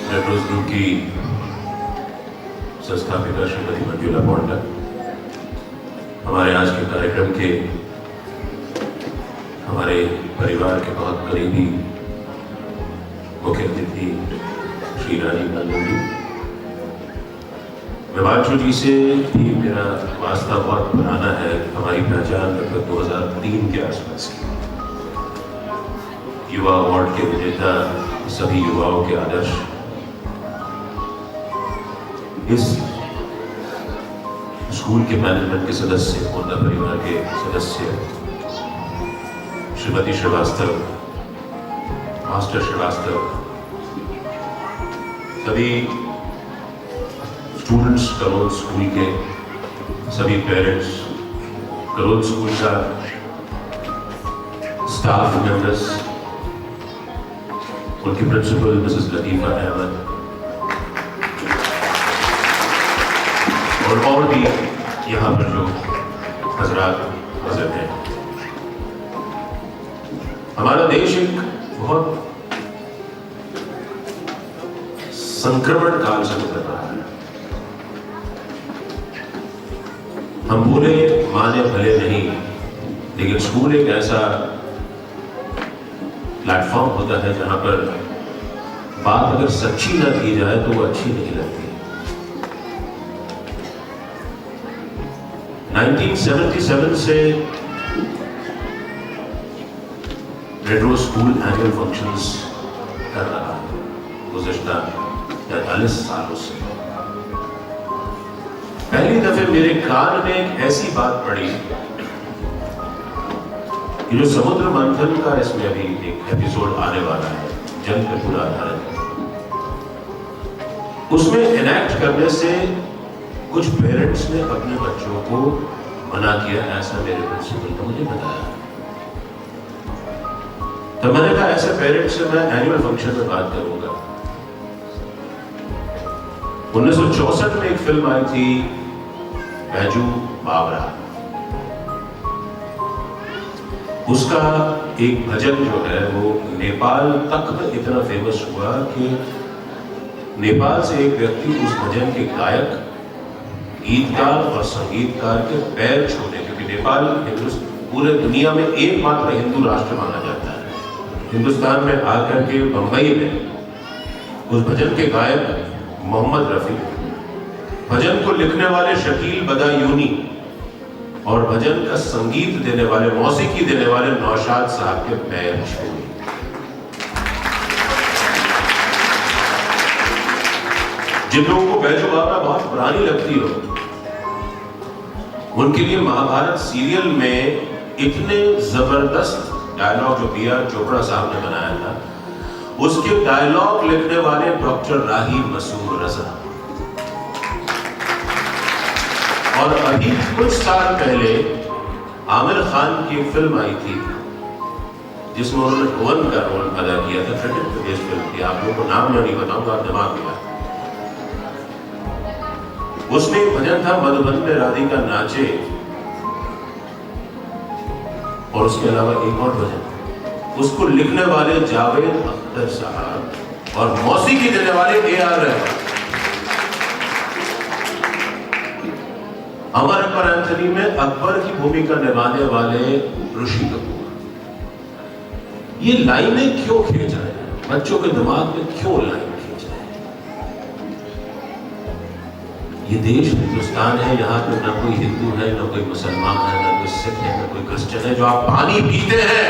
Red group की संस्थापिका श्रीमती मंजुला पॉन्डा, हमारे आज के कार्यक्रम के हमारे परिवार के बहुत करीबी मुख्य अतिथि श्री रानी गांधी, हिमांशु जी से भी मेरा वास्ता बहुत पुराना है। हमारी पहचान लगभग 2003 के आसपास की। युवा अवार्ड के विजेता, सभी युवाओं के आदर्श, इस स्कूल के मैनेजमेंट के सदस्य, मुन्ना परिवार के सदस्य श्रीमती श्रीवास्तव, मास्टर श्रीवास्तव, सभी स्टूडेंट्स, करोल स्कूल के सभी पेरेंट्स, करोल स्कूल का स्टाफ मेंबर्स, उनकी प्रिंसिपल मिसेस लतीफा अहमद और भी यहाँ पर जो हजरात हाजिर हैं। हमारा देश एक बहुत संक्रमण काल से गुजर रहा है। हम बुरे माने भले नहीं, लेकिन स्कूल एक ऐसा प्लेटफॉर्म होता है जहां पर बात अगर सच्ची ना की जाए तो वो अच्छी नहीं लगती। 1977 से Red Rose School annual functions कर रहा है, गुज़श्ता 43 सालों से। पहली दफे मेरे कान में एक ऐसी बात पड़ी कि जो समुद्र मंथन का, इसमें अभी एक एपिसोड आने वाला है, जंग पे पूरा आधारित, उसमें इनैक्ट करने से कुछ पेरेंट्स ने अपने बच्चों को मना किया। ऐसा मेरे प्रिंसिपल ने मुझे बताया। तो मैंने कहा ऐसे पेरेंट्स से मैं एनुअल फंक्शन में बात करूंगा। 1964 में एक फिल्म आई थी बैजू बावरा, उसका एक भजन जो है वो नेपाल तक में इतना फेमस हुआ कि नेपाल से एक व्यक्ति उस भजन के गायक, गीतकार और संगीतकार के पैर छूने, क्योंकि नेपाल पूरे दुनिया में एकमात्र हिंदू राष्ट्र माना जाता है। हिंदुस्तान में आकर के बंबई में उस भजन के गायक मोहम्मद रफी, भजन को लिखने वाले शकील बदायूनी और भजन का संगीत देने वाले, मौसीकी देने वाले नौशाद साहब के पैर छूए। जिन लोगों को बैजू बावरा बहुत पुरानी लगती हो, उनके लिए महाभारत सीरियल में इतने जबरदस्त डायलॉग जो बी.आर. चोपड़ा साहब ने बनाया था, उसके डायलॉग लिखने वाले डॉक्टर राही मसूर रजा। और अभी कुछ साल पहले आमिर खान की फिल्म आई थी जिसमें उन्होंने भुवन का रोल अदा किया था। क्रिकेट प्रदेश फिल्म थी, आप लोगों को नाम नहीं बताऊंगा, आप दिमाग में। उसमें एक भजन था मधुबन में राधिका नाचे, और उसके अलावा एक और भजन, उसको लिखने वाले जावेद अख्तर साहब और मौसीकी देने वाले ए.आर. रहमान। अमर अकबर एंथनी में अकबर की भूमिका निभाने वाले ऋषि कपूर। ये लाइनें क्यों खींच रहे हैं? बच्चों के दिमाग में क्यों लाइन खींच रहे हैं? ये देश हिंदुस्तान है, यहाँ पे ना कोई हिंदू है, ना कोई मुसलमान है, ना कोई सिख है, ना कोई क्रिश्चियन है। जो आप पानी पीते हैं,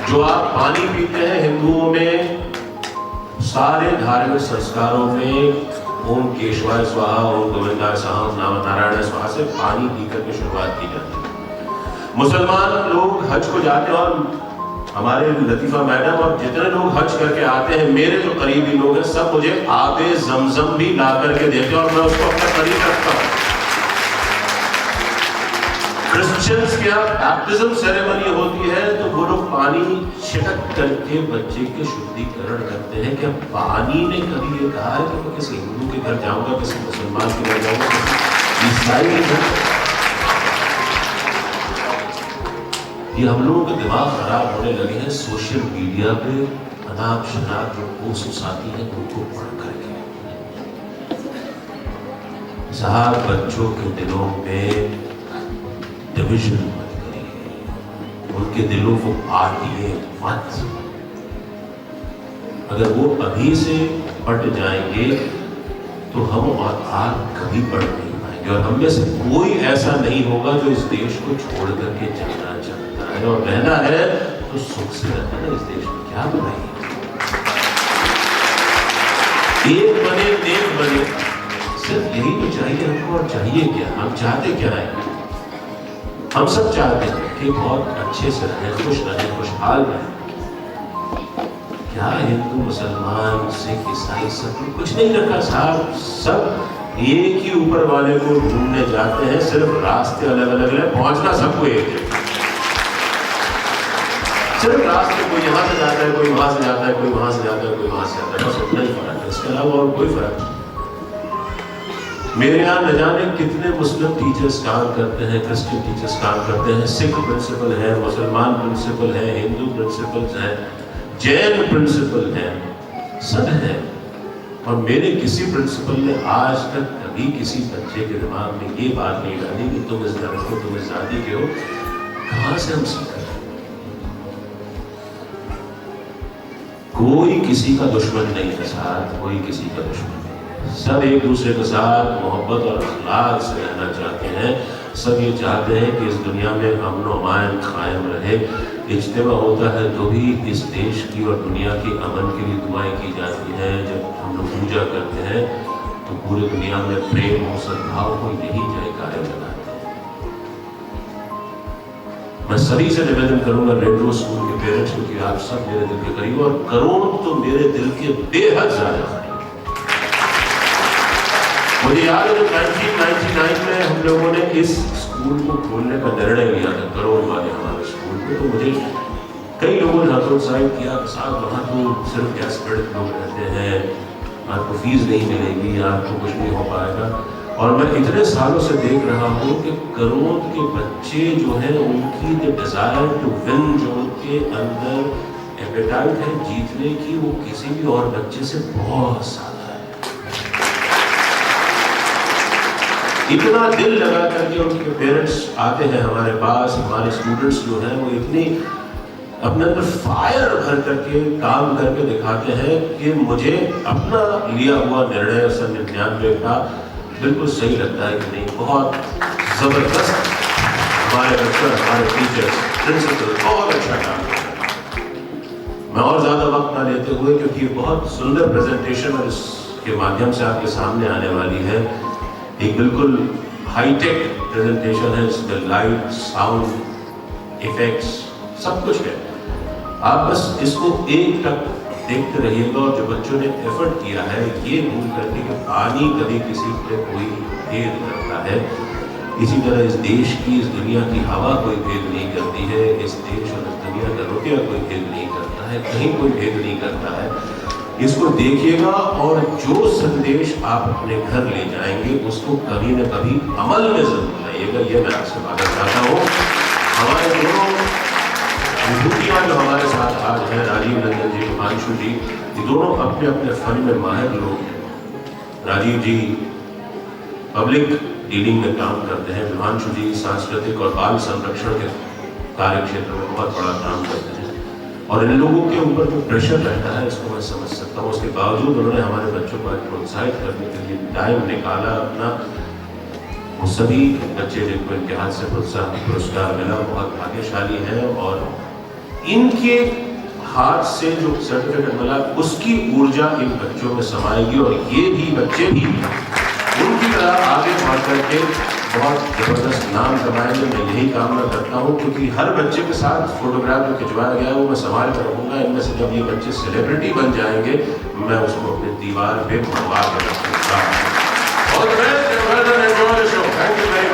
जो आप पानी पीते हैं, हिंदुओं में सारे धार्मिक संस्कारों में ओम केशवाय स्वाहा, ओम गोविंदाय स्वाहा, ओम नारायण स्वाहा से पानी पीकर के शुरुआत की जाती है। मुसलमान लोग हज को जाते हैं, और हमारे लतीफा मैडम और जितने लोग हज करके आते हैं, मेरे जो करीबी लोग हैं, सब मुझे आबे जमजम भी ला करके देते हैं और मैं उसको अपना करीब रखता हूँ। क्रिश्चियंस के यहाँ बैप्टिज्म सेरेमनी होती है तो वो लोग पानी छिड़क करके बच्चे के शुद्धिकरण करते हैं। क्या पानी ने कभी ये कहा है कि मैं किसी हिंदू के घर जाऊंगा, किसी मुसलमान के घर जाऊंगा, किसी ईसाई के घर? ये हम लोगों के दिमाग खराब होने लगे हैं सोशल मीडिया पे अनाप शनाप जो पोस्ट आती है उनको पढ़ करके। साहब बच्चों के दिलों में डिविजन मत करिए, उनके दिलों को बांटिए मत। अगर वो अभी से पट जाएंगे तो हम और आप कभी पढ़ नहीं पाएंगे। और हम में से कोई ऐसा नहीं होगा जो इस देश को छोड़ करके जाना चाहता है, और रहना है तो सुख से रहना है। इस देश में क्या बनाइए, एक बने नेक बने, सिर्फ यही तो चाहिए हमको। और चाहिए क्या, हम चाहते क्या है? हम सब चाहते हैं कि बहुत अच्छे से रहें, खुश रहें, खुशहाल रहें। क्या हिंदू मुसलमान सिख ईसाई सब कुछ नहीं रखा साहब, सब एक ही ऊपर वाले को ढूंढने जाते हैं, सिर्फ रास्ते अलग अलग है, पहुंचना सबको एक है। सिर्फ रास्ते, कोई यहाँ से जाता है, कोई वहां से जाता है, कोई वहां से जाता है, कोई वहां से जाता है, बस उतना ही फर्क है, इसके अलावा और कोई फर्क नहीं। मेरे यहाँ न जाने कितने मुस्लिम टीचर्स काम करते हैं, क्रिश्चियन टीचर्स काम करते हैं, सिख प्रिंसिपल है, मुसलमान प्रिंसिपल है, हिंदू प्रिंसिपल्स हैं, जैन प्रिंसिपल है, सब है। और मेरे किसी प्रिंसिपल ने आज तक कभी किसी बच्चे के दिमाग में ये बात नहीं डाली कि तुम इस धर्म को, तुम इस जाति के हो। कहां से हम सीख रहे हैं? कोई किसी का दुश्मन नहीं है साथ, कोई किसी का दुश्मन नहीं है। सब एक दूसरे के साथ मोहब्बत और अखलाक से रहना चाहते हैं। सब ये चाहते हैं कि इस दुनिया में अमन और अमान कायम रहे। इज्तिमा होता है तो भी इस देश की और दुनिया की अमन के लिए दुआएं की जाती हैं। जब हम लोग पूजा करते हैं तो पूरी दुनिया में प्रेम और सद्भाव को यही जयकारे लगाते हैं। मैं सभी से निवेदन करूंगा, रेड रोज स्कूल के पेरेंट्स, क्योंकि आप सब मेरे दिल के करीब, और करोड़ तो मेरे दिल के बेहद ज्यादा हैं। मुझे याद है जब 1999 में हम लोगों ने इस स्कूल को खोलने का निर्णय लिया था, करोड़ वाले हमारे स्कूल में, तो मुझे कई लोगों ने हतोत्साहित किया कि साहब वहाँ तो सिर्फ डेस्परेट लोग रहते हैं, आपको फीस नहीं मिलेगी, आपको कुछ नहीं हो पाएगा। और मैं इतने सालों से देख रहा हूँ कि करोड़ के बच्चे जो हैं उनकी जो डिजायर टू विन, जो उनके अंदर एपेटाइट है जीतने की, वो किसी भी और बच्चे से बहुत ज्यादा है। इतना दिल लगा करके उनके पेरेंट्स आते हैं हमारे पास, हमारे स्टूडेंट्स जो हैं वो इतनी अपने अंदर फायर भर करके काम करके दिखाते हैं कि मुझे अपना लिया हुआ निर्णय सन 99 का बिल्कुल सही लगता है कि नहीं। बहुत जबरदस्त हमारे बच्चे, हमारे टीचर्स, प्रिंसिपल बहुत अच्छा काम कर रहे हैं। मैं और ज्यादा वक्त ना लेते हुए, क्योंकि बहुत सुंदर प्रेजेंटेशन और इसके माध्यम से आपके सामने आने वाली है, एक बिल्कुल हाईटेक प्रेजेंटेशन है, इसमें लाइट, साउंड, इफेक्ट्स सब कुछ है। आप बस इसको एक तक देखते रहिएगा। और जो बच्चों ने एफर्ट किया है, ये भूल करके कि पानी कभी किसी पे कोई भेद करता है, इसी तरह इस देश की, इस दुनिया की हवा कोई भेद नहीं करती है, इस देश और इस दुनिया का रुपया कोई भेद नहीं करता है, कहीं कोई भेद नहीं करता है। इसको देखिएगा और जो संदेश आप अपने घर ले जाएंगे उसको कभी न कभी अमल में जरूर लाइएगा। ये मैं आपसे बात चाहता हूँ। हमारे दोनों विभूतियाँ जो हमारे साथ आज हैं, राजीव रंजन जी, हिमांशु जी, ये दोनों अपने अपने फन में माहिर लोग हैं। राजीव जी पब्लिक डीलिंग में काम करते हैं, हिमांशु जी सांस्कृतिक और बाल संरक्षण के कार्य क्षेत्र में बहुत बड़ा काम करते हैं। और इन लोगों के ऊपर जो प्रेशर रहता है इसको मैं समझ सकता हूँ। उसके बावजूद उन्होंने हमारे बच्चों को प्रोत्साहित करने के लिए टाइम निकाला अपना। वो सभी बच्चे जिनको इनके हाथ से पुरस्कार मिला बहुत भाग्यशाली हैं, और इनके हाथ से जो सर्टिफिकेट मिला उसकी ऊर्जा इन बच्चों में समाएगी, और ये भी बच्चे भी उनकी तरह आगे बढ़ करके बहुत जबरदस्त नाम कमाएंगे। मैं यही कामना करता हूँ, क्योंकि हर बच्चे के साथ फोटोग्राफ जो खिंचवाया गया है वो मैं संभाल कर रखूँगा। इनमें से जब ये बच्चे सेलिब्रिटी बन जाएंगे मैं उसको अपनी दीवार पे मरवा के रखूँगा। All the best and well done, enjoy the show. Thank you very much.